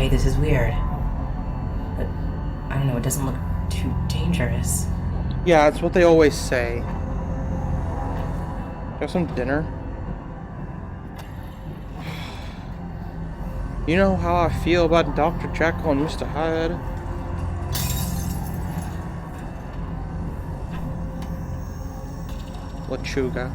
okay, this is weird. But, I don't know, it doesn't look too dangerous. Yeah, it's what they always say. Have some dinner? You know how I feel about Dr. Jekyll and Mr. Hyde? Lechuga.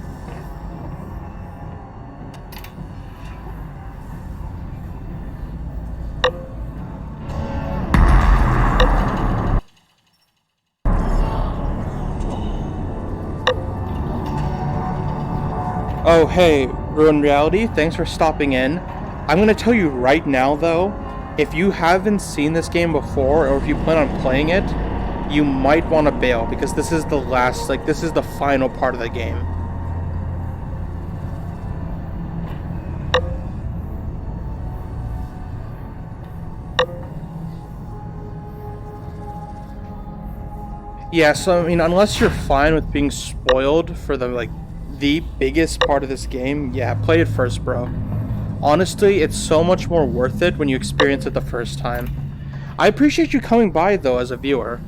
Oh, hey, Ruin Reality, thanks for stopping in. I'm gonna tell you right now, though, if you haven't seen this game before, or if you plan on playing it, you might want to bail, because this is the last, this is the final part of the game. Yeah, so, I mean, unless you're fine with being spoiled for the biggest part of this game, yeah, play it first, bro. Honestly, it's so much more worth it when you experience it the first time. I appreciate you coming by, though, as a viewer.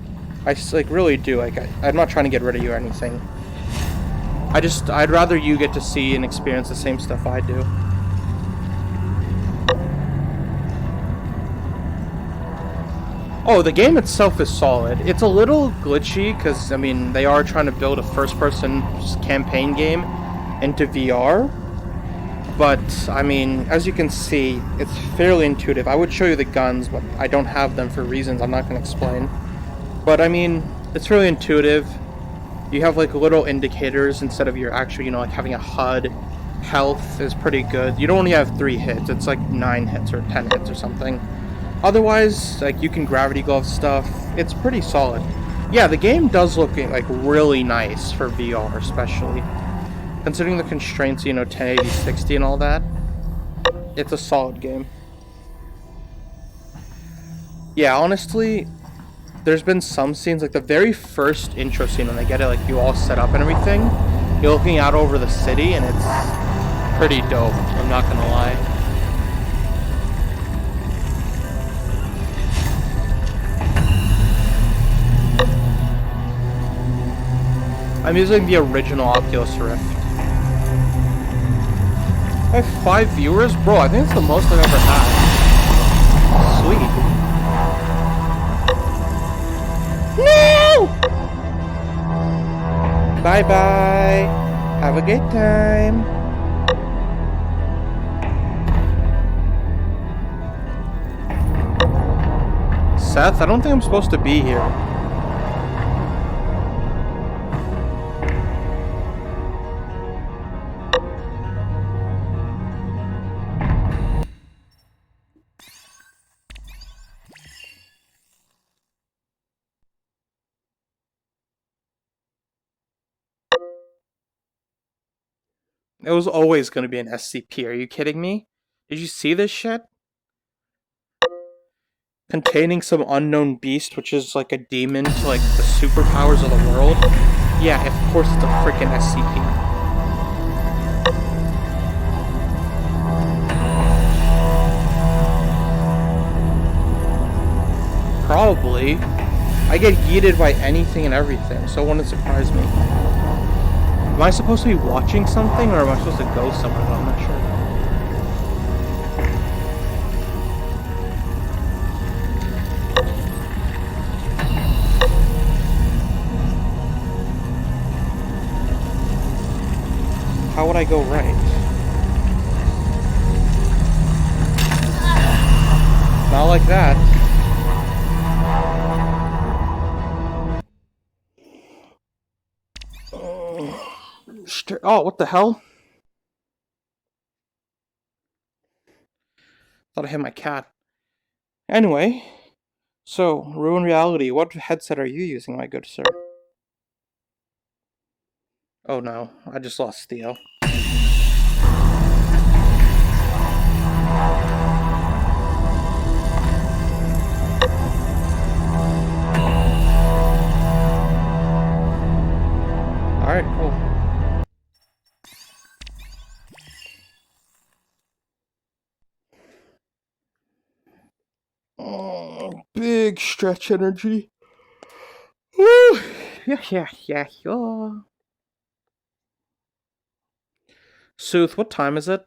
I, really do. I'm not trying to get rid of you or anything. I'd rather you get to see and experience the same stuff I do. Oh, the game itself is solid. It's a little glitchy, because, I mean, they are trying to build a first-person campaign game into VR. But, I mean, as you can see, it's fairly intuitive. I would show you the guns, but I don't have them for reasons I'm not going to explain. But, I mean, it's really intuitive. You have, little indicators instead of your actual, having a HUD. Health is pretty good. You don't only have 3 hits. It's 9 hits or 10 hits or something. Otherwise, you can gravity glove stuff. It's pretty solid. Yeah, the game does look, really nice for VR, especially. Considering the constraints, 1080, 60 and all that. It's a solid game. Yeah, honestly, there's been some scenes, the very first intro scene when they get it, you all set up and everything. You're looking out over the city, and it's pretty dope, I'm not gonna lie. I'm using the original Oculus Rift. I have 5 viewers? Bro, I think it's the most I've ever had. Sweet. No! Bye-bye. Have a good time. Seth, I don't think I'm supposed to be here. It was always going to be an SCP, are you kidding me? Did you see this shit? Containing some unknown beast, which is a demon to the superpowers of the world. Yeah, of course it's a freaking SCP. Probably. I get yeeted by anything and everything, so it wouldn't surprise me. Am I supposed to be watching something, or am I supposed to go somewhere? I'm not sure. How would I go right? Not like that. Oh, what the hell? Thought I hit my cat. Anyway, so, Ruin Reality, what headset are you using, my good sir? Oh no, I just lost Theo. Alright, cool. Big stretch energy. Woo! Yeah. Sooth, what time is it?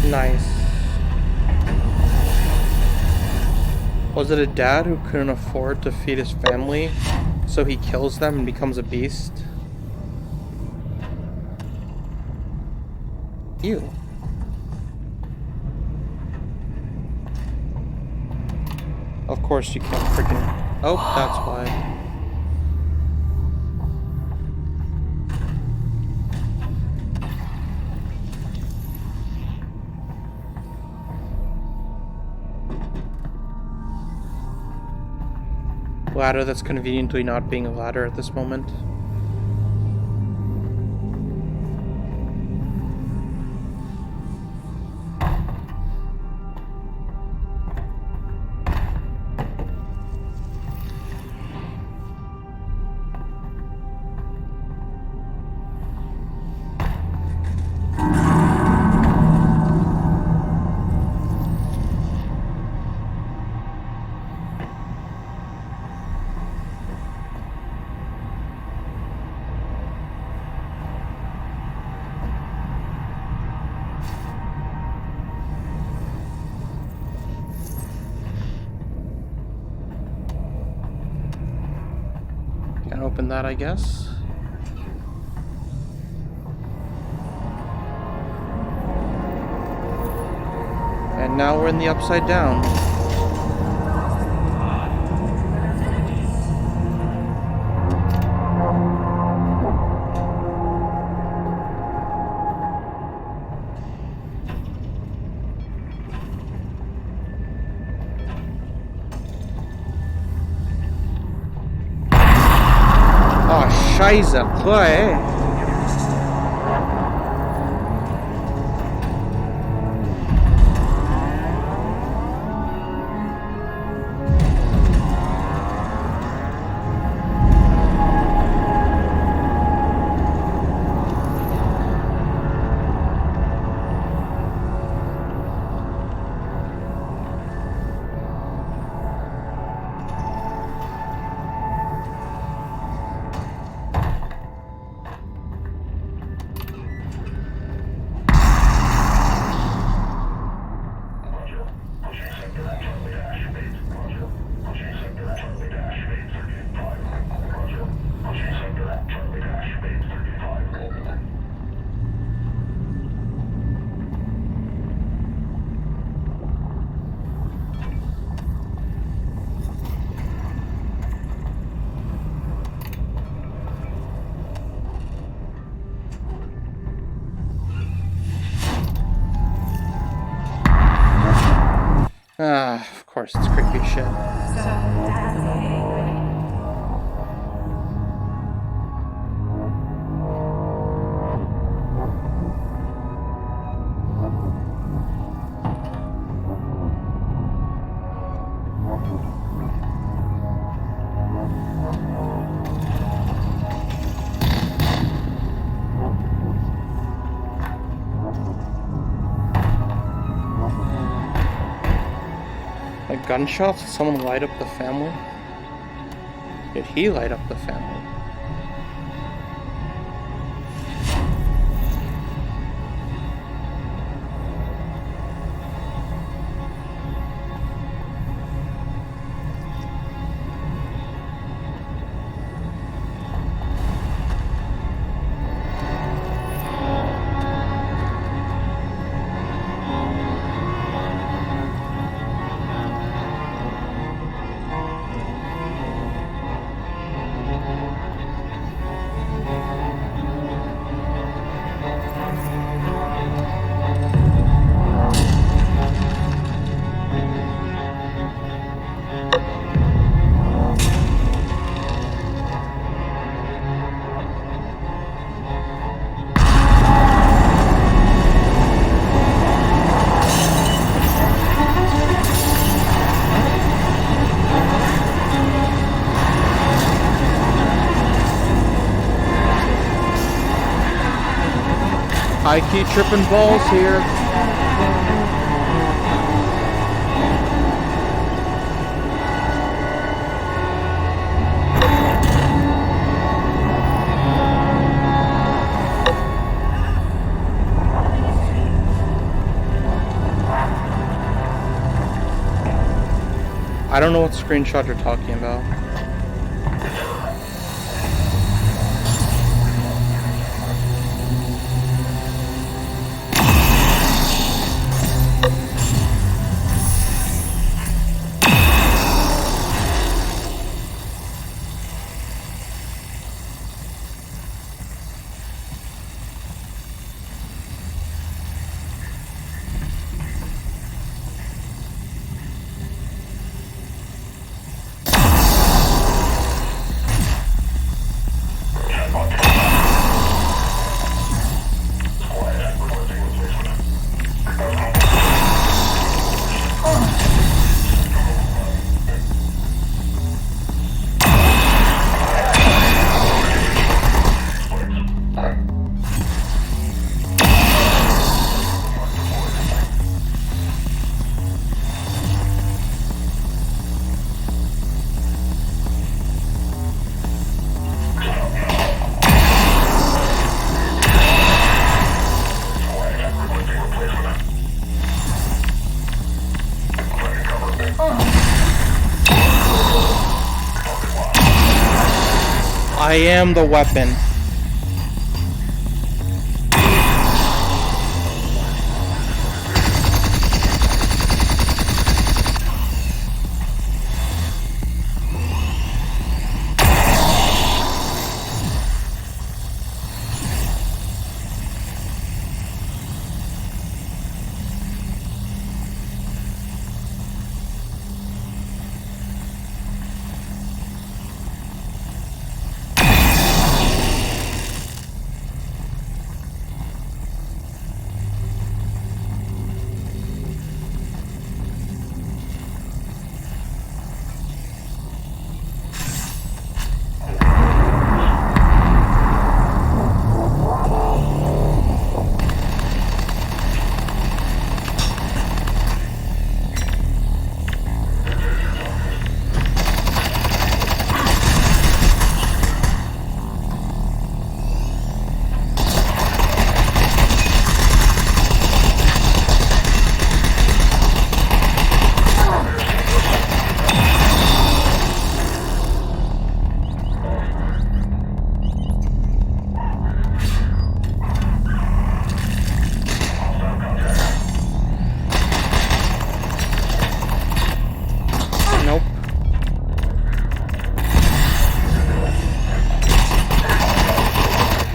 Nice. Was it a dad who couldn't afford to feed his family, so he kills them and becomes a beast? Ew. Of course you can't freaking... Oh, that's why. Ladder that's conveniently not being a ladder at this moment. Can't open that, I guess. And now we're in the upside down. Scheiße, play. Of course, it's creepy shit. Like gunshots? Did someone light up the family? Did he light up the family? High-key tripping balls here. I don't know what screenshot you're talking about. I am the weapon.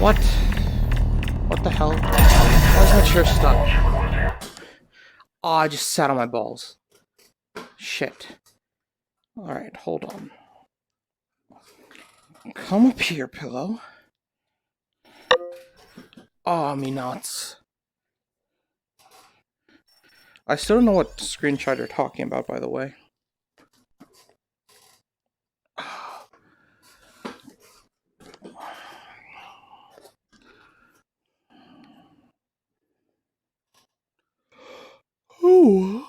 What? What the hell? Why is my chair stuck? Oh, I just sat on my balls. Shit. Alright, hold on. Come up here, pillow. Oh, me nuts. I still don't know what screenshot you're talking about, by the way. Oh.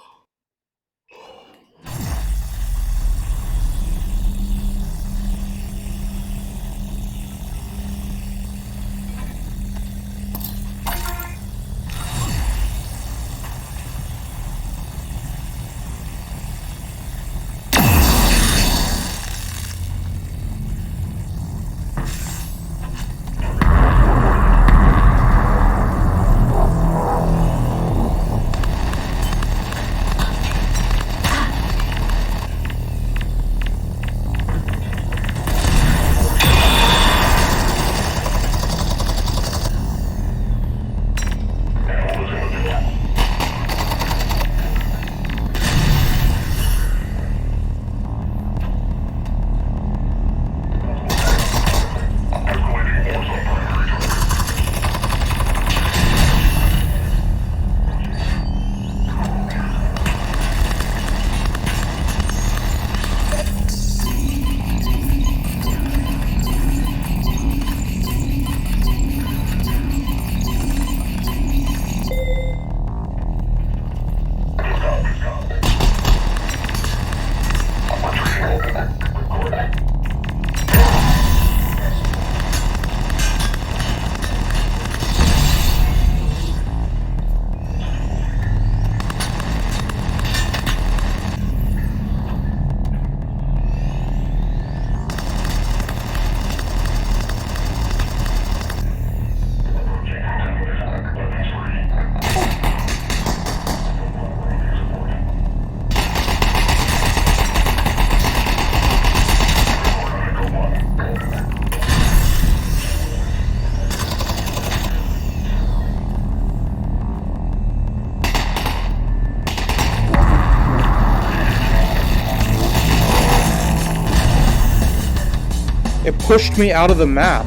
It pushed me out of the map.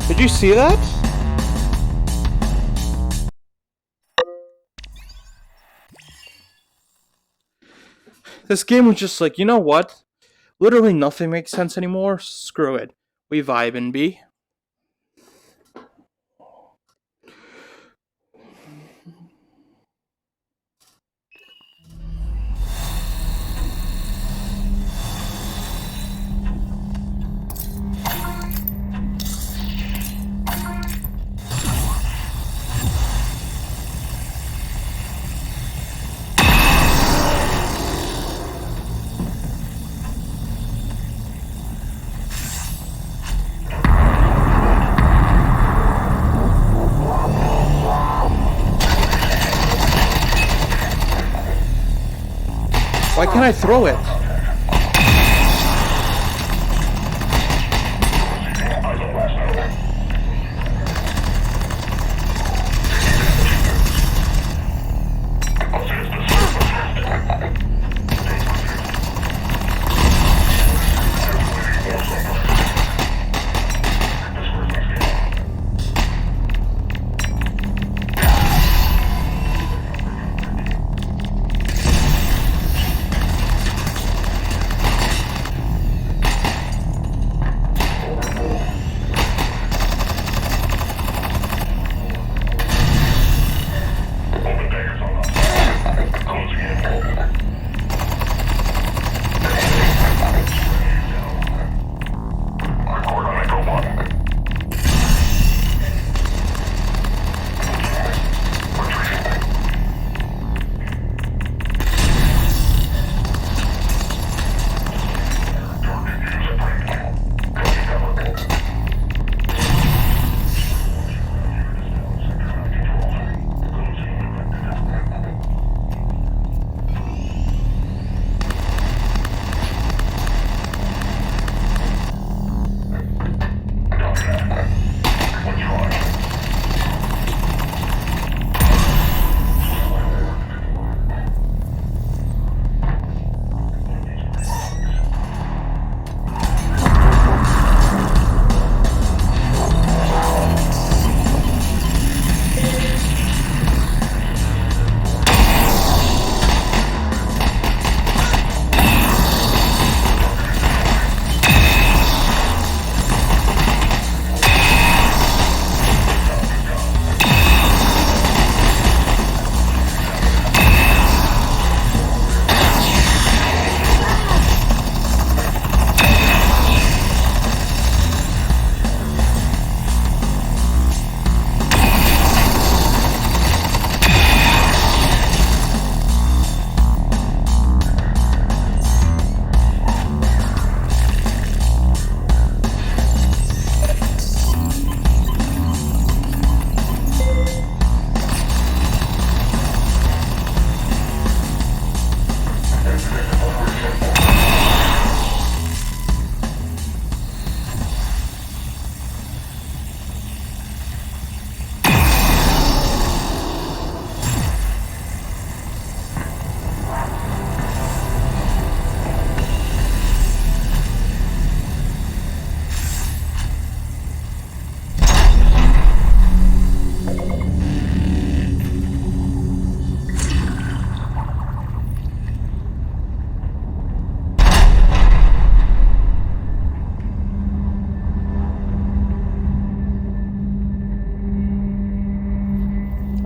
Did you see that? This game was just like, you know what? Literally nothing makes sense anymore. Screw it. We vibe and B. Why can't I throw it?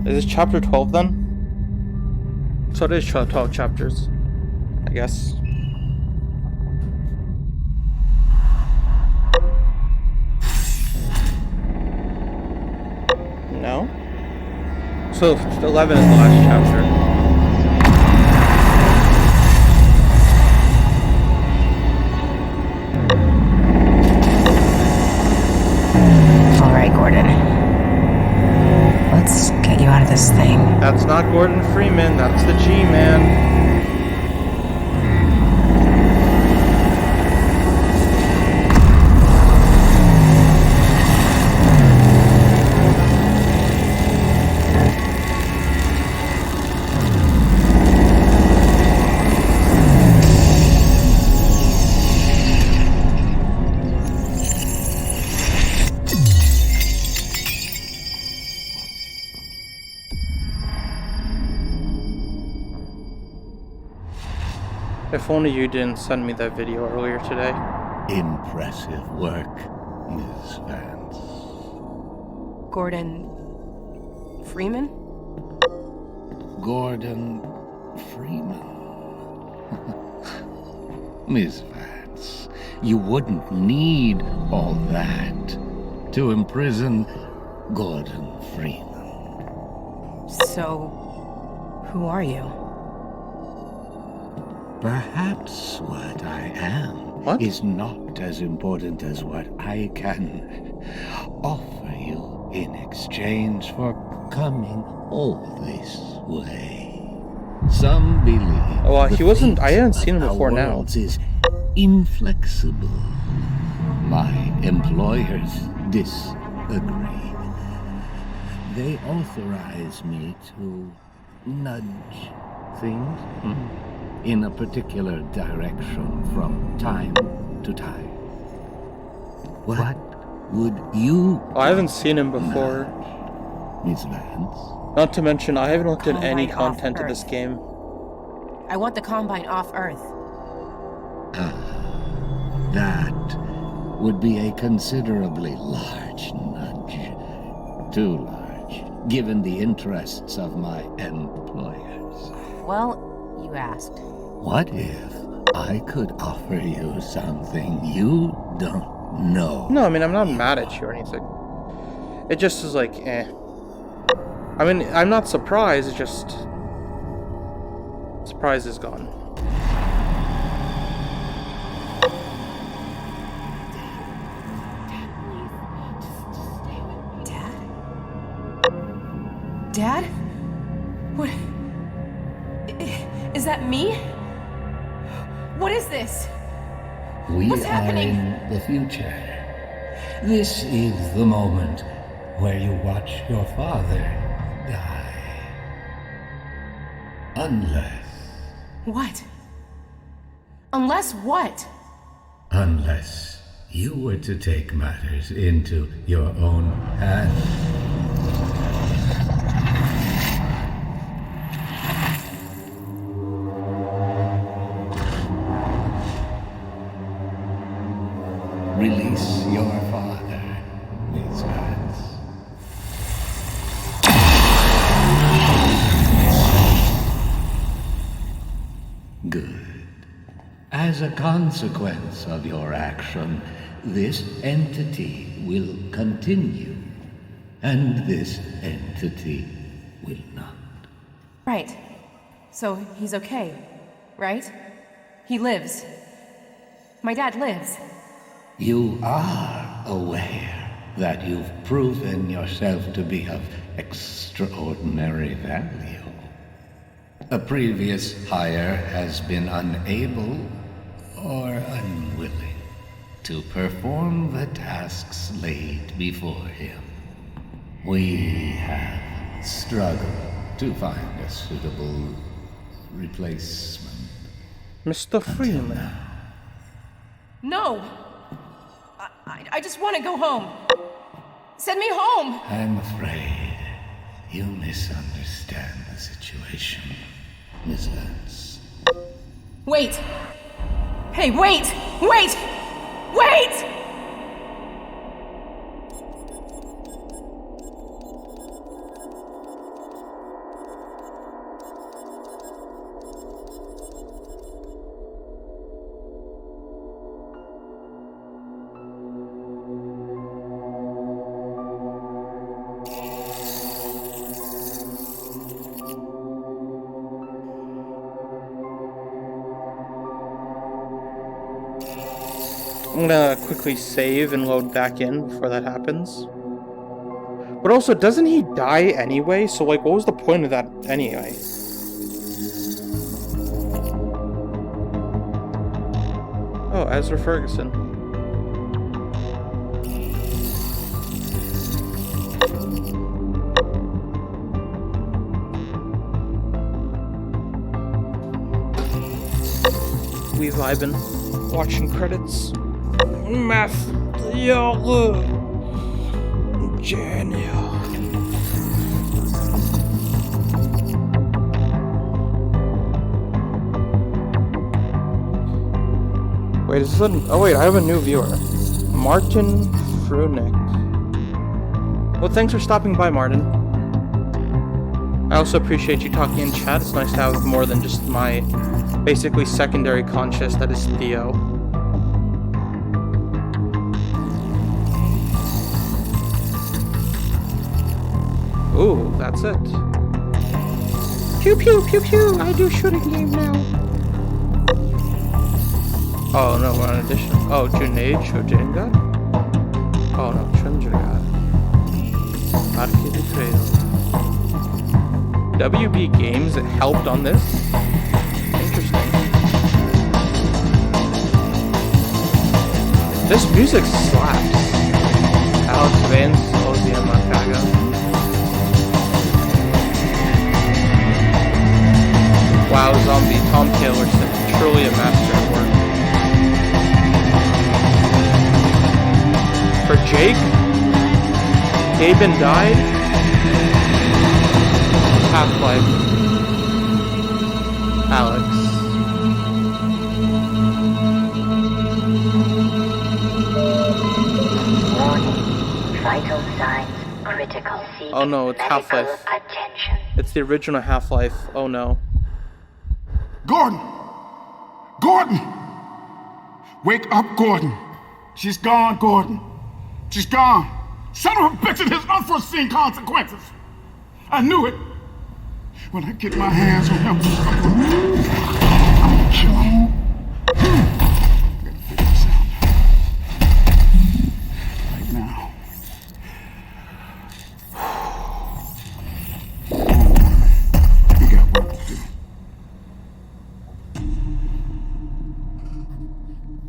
Is this chapter 12 then? So it is 12 chapters, I guess. No? So 11 is the last chapter. All right, Gordon. Let's get you out of this thing. That's not Gordon Freeman, that's the G-Man. If only you didn't send me that video earlier today. Impressive work, Miss Vance. Gordon Freeman? Gordon Freeman. Miss Vance, you wouldn't need all that to imprison Gordon Freeman. So, who are you? Perhaps what I am is not as important as what I can offer you in exchange for coming all this way. Some believe Well, he wasn't. I fate hadn't seen him of before our now. worlds is inflexible. My employers disagree. They authorize me to nudge things in a particular direction from time to time. What would you I haven't seen him before. Miss Vance? Not to mention, I haven't looked at any Combine off content of this Earth. game. I want the Combine off Earth. That would be a considerably large nudge. Too large, given the interests of my employers. Well, you asked. What if I could offer you something you don't know? No, I mean, I'm not mad at you or anything. It just is like, eh. I mean, I'm not surprised, it's just... Surprise is gone. Dad? What? Is that me? What is this? We What's are happening? in the future. This is the moment where you watch your father die. Unless What? Unless what? Unless you were to take matters into your own hands. Release your father, Miss Vance. Good. As a consequence of your action, this entity will continue, and this entity will not. Right. So he's okay, right? He lives. My dad lives. You are aware that you've proven yourself to be of extraordinary value. A previous hire has been unable or unwilling to perform the tasks laid before him. We have struggled to find a suitable replacement. Mr. Freeman. No! I just want to go home. Send me home! I'm afraid you misunderstand the situation, Miss Vance. Wait! Hey, wait! Wait! Wait! I'm gonna quickly save and load back in before that happens. But also, doesn't he die anyway? So, like, what was the point of that anyway? Oh, Ezra Ferguson. We vibing, watching credits. Math, y'all, genial. Wait, is this oh wait, I have a new viewer. Martin Frunick. Well, thanks for stopping by, Martin. I also appreciate you talking in chat. It's nice to have more than just my basically secondary conscious that is Theo. Ooh, that's it. Pew pew pew pew, I do shooting game now. Oh no, we're on addition. Oh, Junaid Shojenga? Oh no, Chunjaga. Arcade Trail. WB Games helped on this? Interesting. This music slaps. Alyx Vance, Ozia Makaga. Wow, Zombie, Tom Taylor said, truly a master at work. For Jake, Gaben died. Half-Life. Alyx. Warning. Vital signs critical. Seek Oh no, it's medical Half-Life. attention. It's the original Half-Life. Oh no. Gordon! Gordon! Wake up, Gordon! She's gone, Gordon. She's gone. Son of a bitch, it has unforeseen consequences. I knew it. When I get my hands on him, I'm gonna kill him. I gotta figure this out. Right now. We got work to do.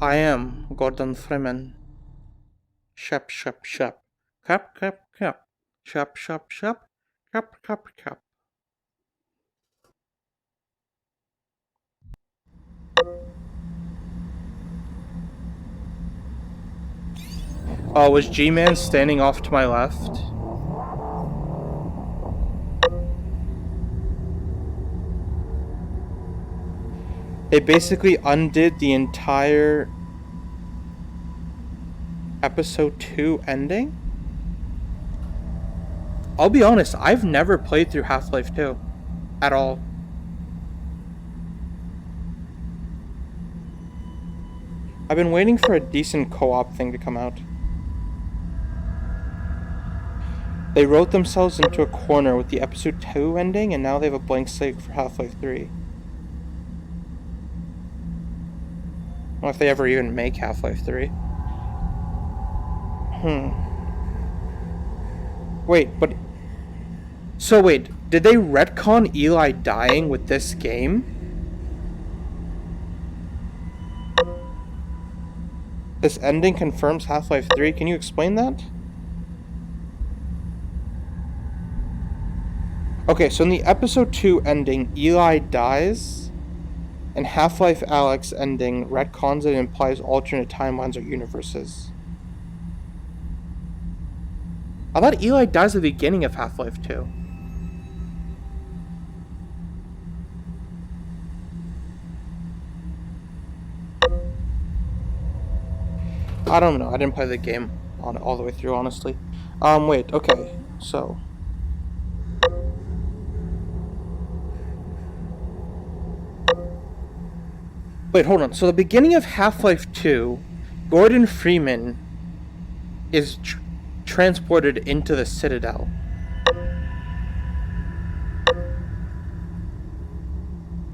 I am Gordon Freeman. Shep, shep, shep. Cap, cap, cap. Shep, shep, shep. Cap, cap, cap. Oh, was G-Man standing off to my left? They basically undid the entire episode 2 ending? I'll be honest, I've never played through Half-Life 2 at all. I've been waiting for a decent co-op thing to come out. They wrote themselves into a corner with the episode 2 ending, and now they have a blank slate for Half-Life 3. Or if they ever even make Half-Life 3. Wait, but... So wait, did they retcon Eli dying with this game? This ending confirms Half-Life 3. Can you explain that? Okay, so in the episode 2 ending, Eli dies, and Half-Life Alyx ending retcons it and implies alternate timelines or universes. I thought Eli dies at the beginning of Half-Life 2. I don't know, I didn't play the game all the way through, honestly. Wait, okay, so... Wait, hold on. So the beginning of Half-Life 2, Gordon Freeman is transported into the Citadel.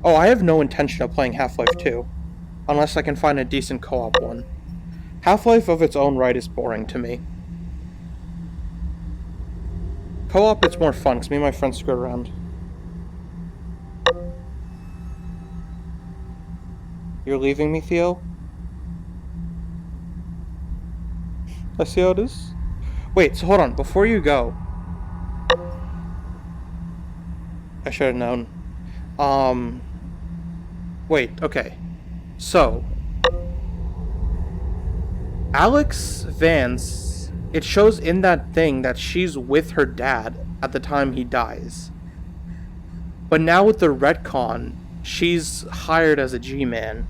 Oh, I have no intention of playing Half-Life 2, unless I can find a decent co-op one. Half-Life of its own right is boring to me. Co-op, it's more fun, because me and my friends screw around. You're leaving me, Theo? I see how it is. Wait, so hold on. Before you go... I should have known. Wait, okay. So... Alyx Vance... It shows in that thing that she's with her dad at the time he dies. But now with the retcon, she's hired as a G-Man.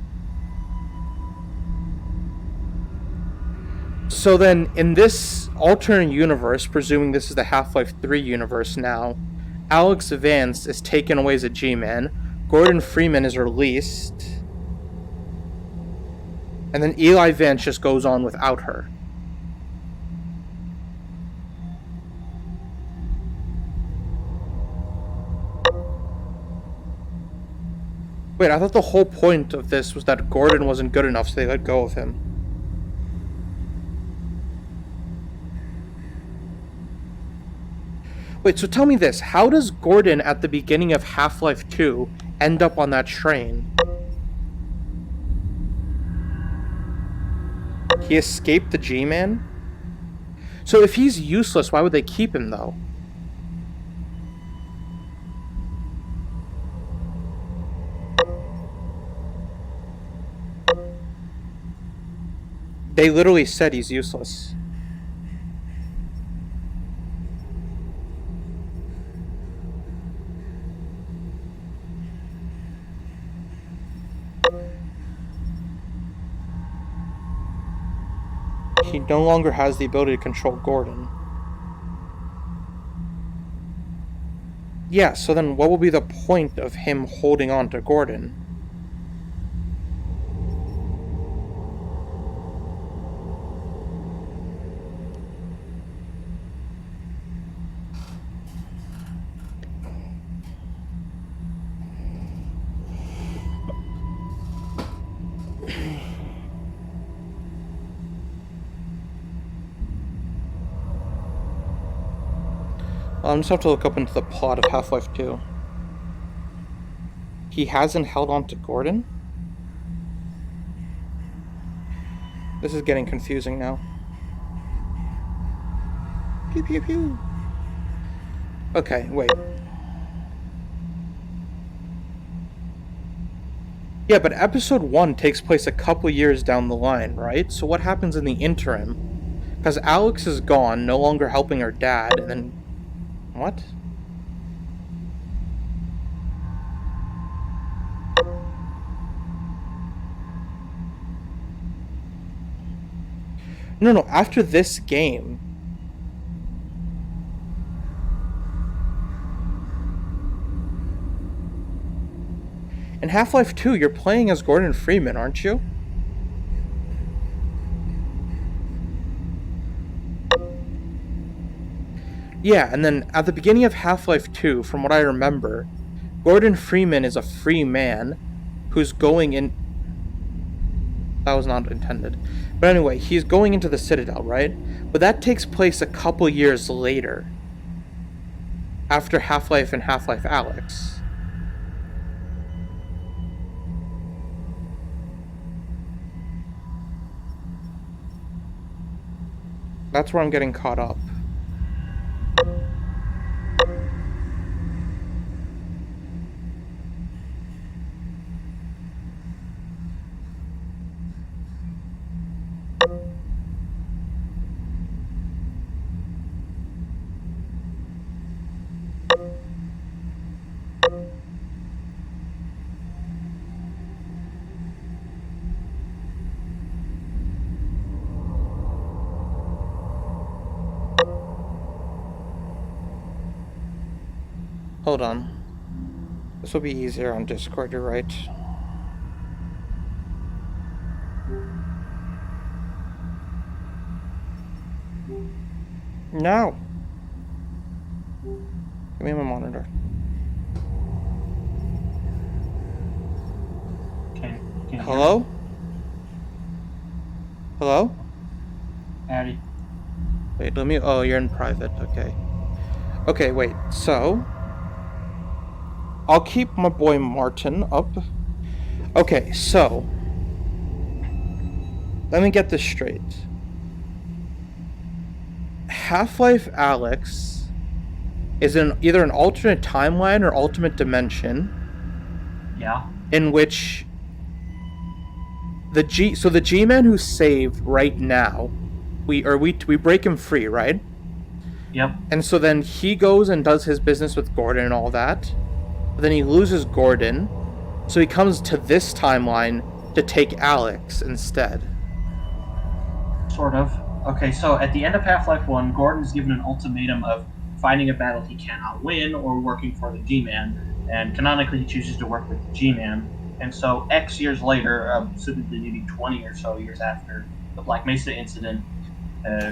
So then, in this alternate universe, presuming this is the Half-Life 3 universe now, Alyx Vance is taken away as a G-Man, Gordon Freeman is released, and then Eli Vance just goes on without her. Wait, I thought the whole point of this was that Gordon wasn't good enough, so they let go of him. Wait, so tell me this. How does Gordon, at the beginning of Half-Life 2, end up on that train? He escaped the G-Man? So if he's useless, why would they keep him, though? They literally said he's useless. He no longer has the ability to control Gordon. Yeah, so then what will be the point of him holding on to Gordon? I'm just have to look up into the plot of Half-Life 2. He hasn't held on to Gordon? This is getting confusing now. Pew pew pew. Okay, wait. Yeah, but episode 1 takes place a couple years down the line, right? So what happens in the interim? Because Alyx is gone, no longer helping her dad, and then... What? No, after this game... In Half-Life 2, you're playing as Gordon Freeman, aren't you? Yeah, and then at the beginning of Half-Life 2, from what I remember, Gordon Freeman is a free man who's going in... That was not intended. But anyway, he's going into the Citadel, right? But that takes place a couple years later. After Half-Life and Half-Life Alyx. That's where I'm getting caught up. Hold on. This will be easier on Discord, you're right. No! Give me my monitor. Okay. Hello? Hello? Addy. Wait, let me... Oh, you're in private. Okay. Okay, wait. So... I'll keep my boy Martin up. Okay, so... Let me get this straight. Half-Life Alyx is either an alternate timeline or alternate dimension. Yeah. In which... the G-Man who's saved right now, we break him free, right? Yep. And so then he goes and does his business with Gordon and all that. But then he loses Gordon, so he comes to this timeline to take Alyx instead. Sort of. Okay, so at the end of Half-Life 1, Gordon's given an ultimatum of finding a battle he cannot win or working for the G-Man, and canonically he chooses to work with the G-Man. And so X years later, specifically maybe 20 or so years after the Black Mesa incident,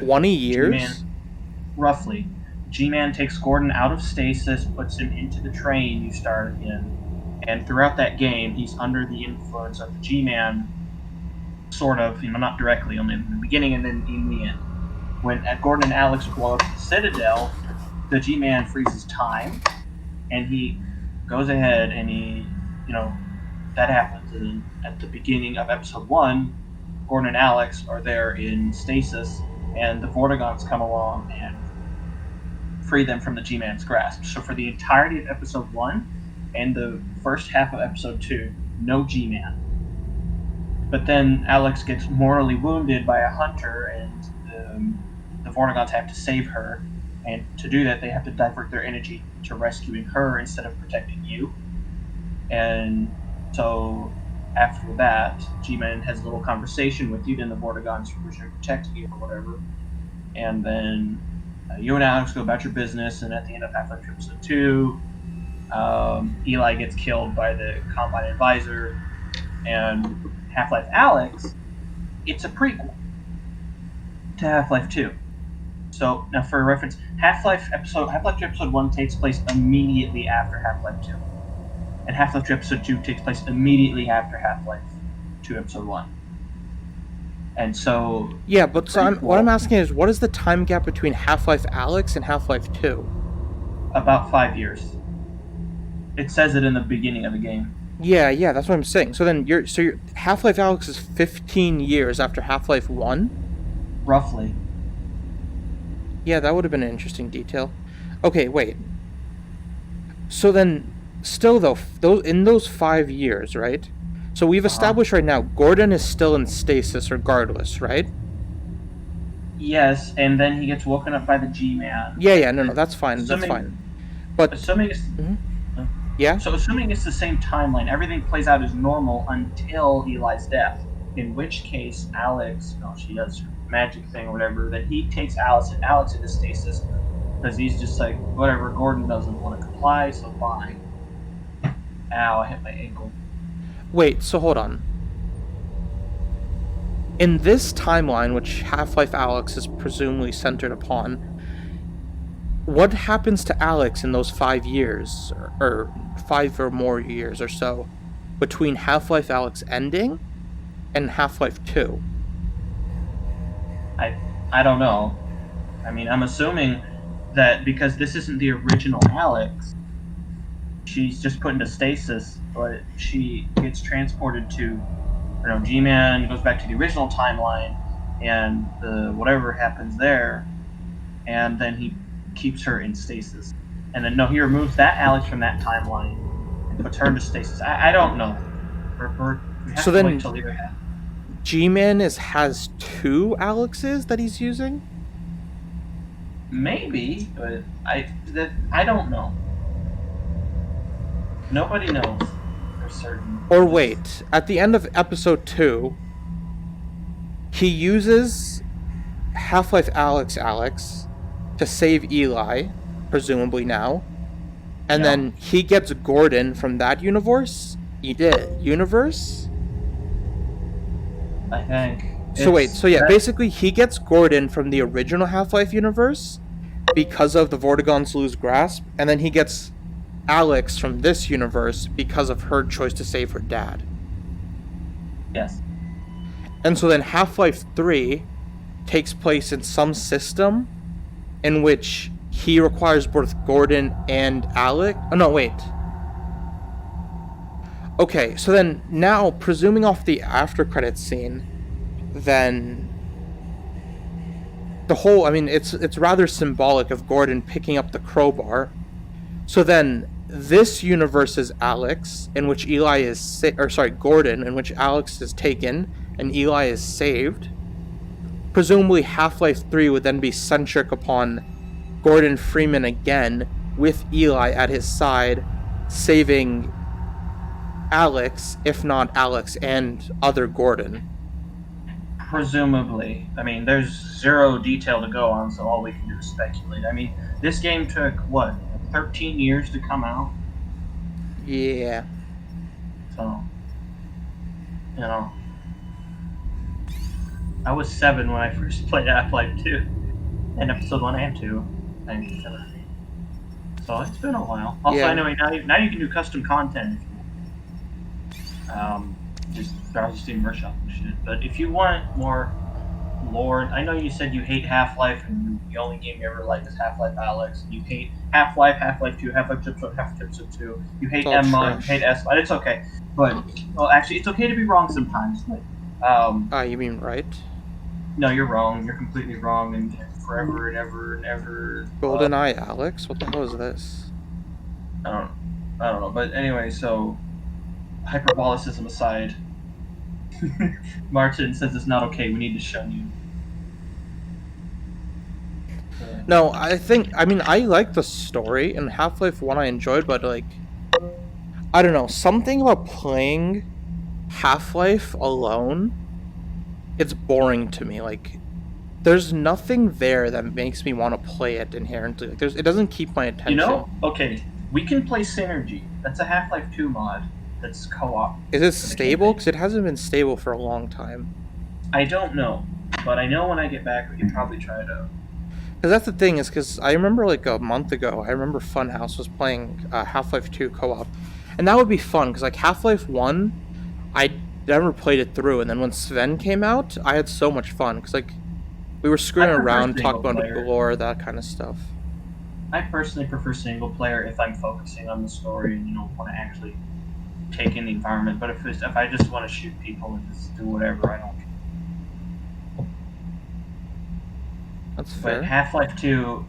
20 years? G-Man, roughly, G-Man takes Gordon out of stasis, puts him into the train you start in, and throughout that game, he's under the influence of the G-Man, sort of, not directly, only in the beginning and then in the end. When Gordon and Alyx blow up the Citadel, the G-Man freezes time, and he goes ahead and that happens. And at the beginning of episode 1, Gordon and Alyx are there in stasis, and the Vortigaunts come along and free them from the G-Man's grasp. So for the entirety of episode 1 and the first half of episode 2, no G-Man. But then Alyx gets mortally wounded by a hunter, and the Vortigaunts have to save her. And to do that, they have to divert their energy to rescuing her instead of protecting you. And so after that, G-Man has a little conversation with you, then the Vortigaunts should protect you or whatever. And then you and Alyx go about your business, and at the end of Half-Life Episode 2, Eli gets killed by the Combine Advisor, and Half-Life Alyx, it's a prequel to Half-Life 2. So, now for reference, Half-Life 2 Episode 1 takes place immediately after Half-Life 2. And Half-Life 2 Episode 2 takes place immediately after Half-Life 2 Episode 1. And so... Yeah, but so what I'm asking is, what is the time gap between Half-Life Alyx and Half-Life 2? About 5 years. It says it in the beginning of the game. Yeah, that's what I'm saying. So then your Half-Life Alyx is 15 years after Half-Life 1? Roughly. Yeah, that would have been an interesting detail. Okay, wait. So then, still though, in those 5 years, right? So we've established right now, Gordon is still in stasis regardless, right? Yes, and then he gets woken up by the G-Man. Yeah, no, that's fine, that's fine. But assuming it's... Yeah? So assuming it's the same timeline, everything plays out as normal until Eli's death. In which case, Alyx, she does her magic thing or whatever, then he takes Alyx into stasis because he's just like, whatever, Gordon doesn't want to comply, so bye. Ow, I hit my ankle. Wait, so hold on. In this timeline, which Half-Life Alyx is presumably centered upon, what happens to Alyx in those 5 years, or 5 or more years or so, between Half-Life Alyx ending and Half-Life 2? I don't know. I mean, I'm assuming that because this isn't the original Alyx, she's just put into stasis, but she gets transported to, G-Man goes back to the original timeline, and whatever happens there, and then he keeps her in stasis. And then, he removes that Alyx from that timeline and puts her into stasis. I don't know. We have to wait till the other half. G-Man has 2 Alyxes that he's using? Maybe, but I don't know. Nobody knows for certain. Or wait, at the end of episode 2, he uses Half-Life Alyx to save Eli, presumably now, and then he gets Gordon from that universe? Universe? I think. Basically he gets Gordon from the original Half-Life universe because of the Vortigaunts lose grasp, and then he gets Alyx from this universe because of her choice to save her dad. Yes. And so then Half-Life 3 takes place in some system in which he requires both Gordon and Alyx. Oh, no, wait. Okay, so then now, presuming off the after credits scene, then the whole, it's rather symbolic of Gordon picking up the crowbar. So then this universe is Alyx, in which Gordon, in which Alyx is taken and Eli is saved. Presumably Half-Life 3 would then be centric upon Gordon Freeman again, with Eli at his side, saving Alyx, if not Alyx and other Gordon. Presumably. I mean, there's zero detail to go on, so all we can do is speculate. I mean, this game took, what, 13 years to come out? Yeah. So, you know. I was 7 when I first played Half-Life 2. And Episode 1 and 2. I think. So it's been a while. Also, Yeah. anyway, now you can do custom content if you want. Just browse Steam Workshop and shit. But if you want more lore, I know you said you hate Half-Life and the only game you ever liked is Half-Life Alyx. And you hate Half-Life, Half-Life 2, Half-Life Episode, Half-Life Episode 2. You hate all M-Mod, you trash. hate S-Mod. It's okay. But, well, actually, it's okay to be wrong sometimes. But, You mean right? no, you're wrong. You're completely wrong, and forever and ever and ever. GoldenEye Alyx? What the hell is this? I don't know. But anyway, so hyperbolicism aside, Martin says it's not okay. We need to shun you. No, I mean, I like the story, and Half-Life 1 I enjoyed, but, like, I don't know, something about playing Half-Life alone, it's boring to me. Like, there's nothing there that makes me want to play it inherently. Like, it doesn't keep my attention. You know, okay, we can play Synergy. That's a Half-Life 2 mod that's co-op. Is it stable? Because it hasn't been stable for a long time. I don't know, but I know when I get back we can probably try it out. Because that's the thing, is because I remember, like, a month ago, I remember Funhouse was playing Half-Life 2 co-op. And that would be fun, because, like, Half-Life 1, I never played it through, and then when Sven came out, I had so much fun, because, like, we were screwing around, talking about the lore, that kind of stuff. I personally prefer single player if I'm focusing on the story and, want to actually take in the environment. But if I just want to shoot people and just do whatever, I don't care. That's fair. But Half-Life 2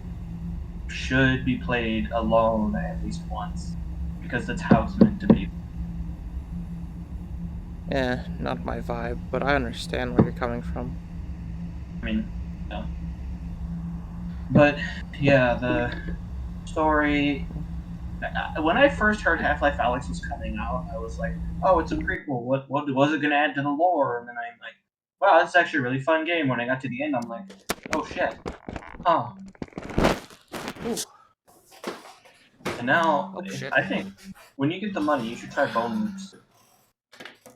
should be played alone at least once, because that's how it's meant to be. Yeah, not my vibe, but I understand where you're coming from. I mean, yeah. But, yeah, the story... When I first heard Half-Life Alyx was coming out, I was like, oh, it's a prequel. What was it going to add to the lore? And then I'm like, wow, that's actually a really fun game. When I got to the end, I'm like, oh, shit. Huh. Ooh. And now, Oh, shit. I think, when you get the money, you should try Bone Loops.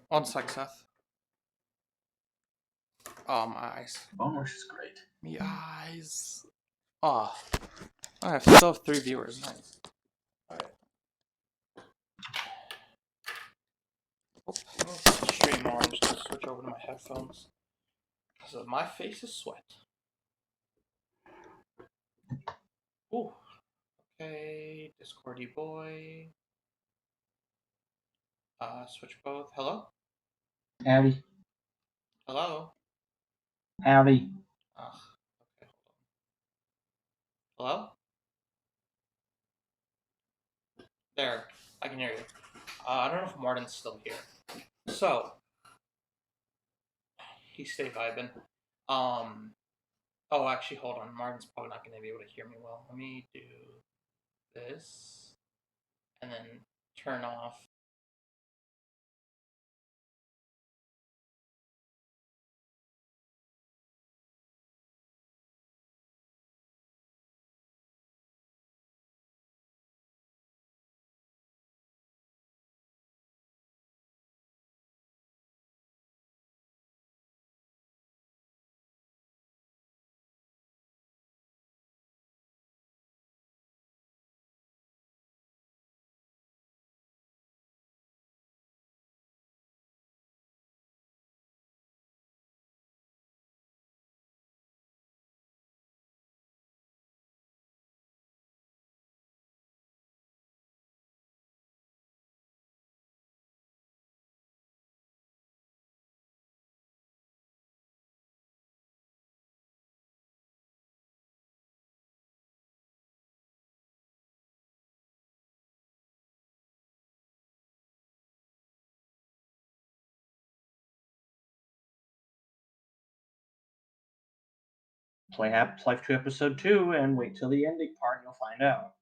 On sec, Seth. Oh, my eyes. Bone Loops is great. Me eyes. Oh. I still have 3 viewers. Nice. Alright. Let me stream more. I'm just gonna switch over to my headphones. Because my face is sweat. Ooh. Okay. Discordy boy. Switch both. Hello? Howdy. Hello? Howdy. Ugh. Okay, hold on. Hello? There. I can hear you. I don't know if Martin's still here. So. He stay vibing. Oh, actually, hold on. Martin's probably not going to be able to hear me well. Let me do this. And then turn off. Play Half-Life 2 Episode 2 and wait till the ending part and you'll find out.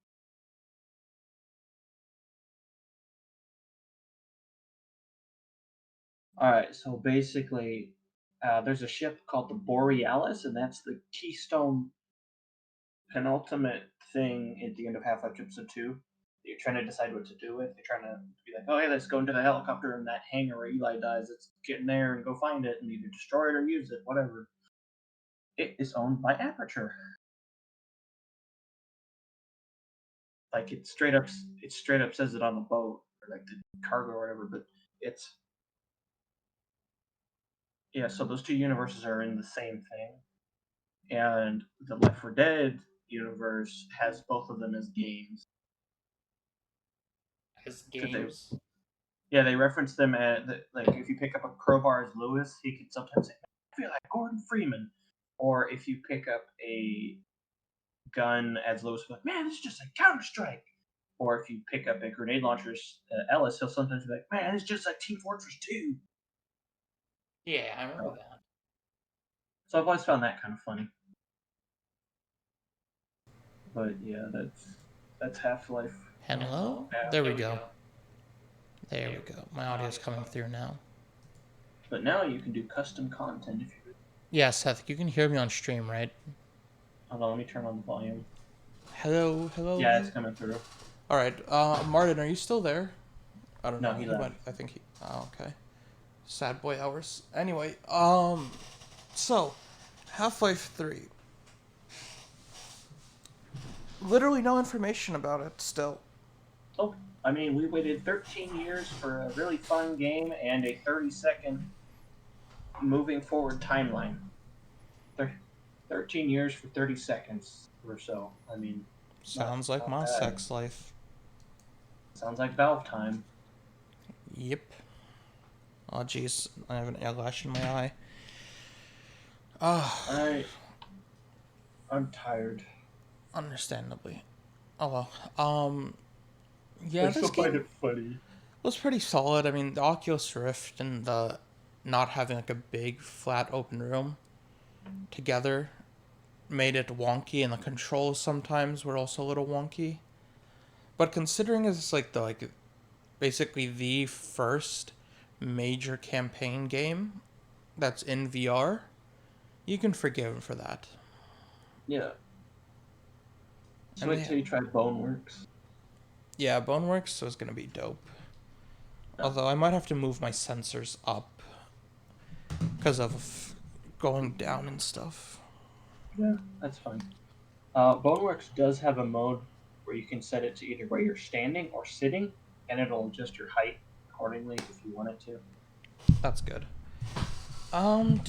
Alright, so basically, there's a ship called the Borealis, and that's the keystone penultimate thing at the end of Half-Life Episode 2. You're trying to decide what to do with. You're trying to be like, oh, hey, let's go into the helicopter in that hangar where Eli dies. Let's get in there and go find it and either destroy it or use it, whatever. It is owned by Aperture. Like it straight up says it on the boat or like the cargo or whatever, but it's so those two universes are in the same thing. And the Left 4 Dead universe has both of them as games. As games. They reference them at like if you pick up a crowbar as Lewis, he could sometimes say, "I feel like Gordon Freeman," or if you pick up a gun as Lewis, like, "Man, this is just like Counter-Strike." Or if you pick up a grenade launcher as Ellis, he'll sometimes be like, "Man, it's just like Team Fortress 2." Yeah, I remember that. So I've always found that kind of funny. But yeah, that's Half-Life. Hello? Yeah, There we go. There we go. My audio's coming through now. But now you can do custom content if you. Yeah, Seth, you can hear me on stream, right? Hold on, let me turn on the volume. Hello, hello. Yeah, it's coming through. All right, Martin, are you still there? I don't know. No, he left. I think he. Oh, okay. Sad boy hours. Anyway, so Half-Life 3. Literally no information about it still. Oh, I mean, we waited 13 years for a really fun game and a 30-second moving forward timeline. 13 years for 30 seconds or so. I mean, Sounds like my sex life. Sounds like Valve time. Yep. Oh, jeez. I have an eyelash in my eye. I'm tired. Understandably. Oh, well. Yeah, this game find it funny. was pretty solid. I mean, the Oculus Rift and the not having like a big flat open room together made it wonky, and the controls sometimes were also a little wonky. But considering it's basically the first major campaign game that's in VR, you can forgive him for that. Yeah. So wait till you try Boneworks. Yeah, Boneworks was gonna be dope. Although I might have to move my sensors up because of going down and stuff. Yeah, that's fine. Boneworks does have a mode where you can set it to either where you're standing or sitting, and it'll adjust your height accordingly if you want it to. That's good. I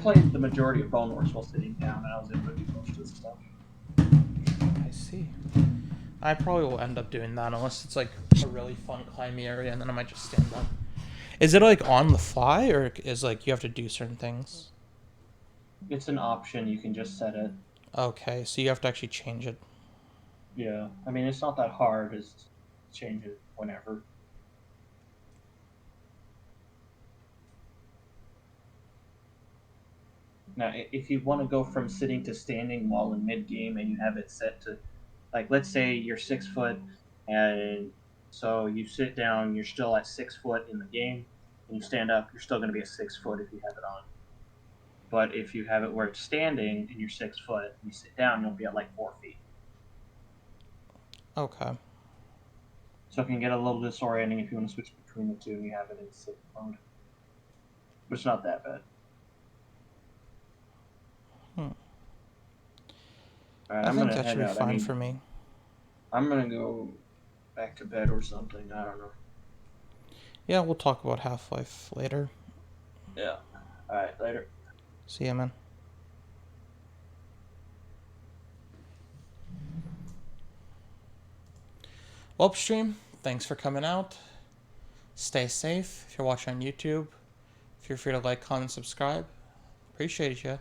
played the majority of Boneworks while sitting down, and I was able to do most of the stuff. I see. I probably will end up doing that unless it's like a really fun climbing area, and then I might just stand up. Is it like on the fly, or is like you have to do certain things? It's an option. You can just set it. Okay, so you have to actually change it. Yeah, I mean it's not that hard. Just change it whenever. Now, if you want to go from sitting to standing while in mid-game and you have it set to, like, let's say you're 6 foot, and so you sit down, you're still at 6 foot in the game, and you stand up, you're still going to be at 6 foot if you have it on. But if you have it where it's standing and you're 6 foot, and you sit down, you'll be at like 4 feet. Okay. So it can get a little disorienting if you want to switch between the two and you have it in sit mode. But it's not that bad. Alright, I think that should be fine for me. I'm gonna go back to bed or something. I don't know. Yeah, we'll talk about Half-Life later. Yeah. Alright, later. See ya, man. Well, stream, thanks for coming out. Stay safe. If you're watching on YouTube, feel free to like, comment, subscribe. Appreciate you.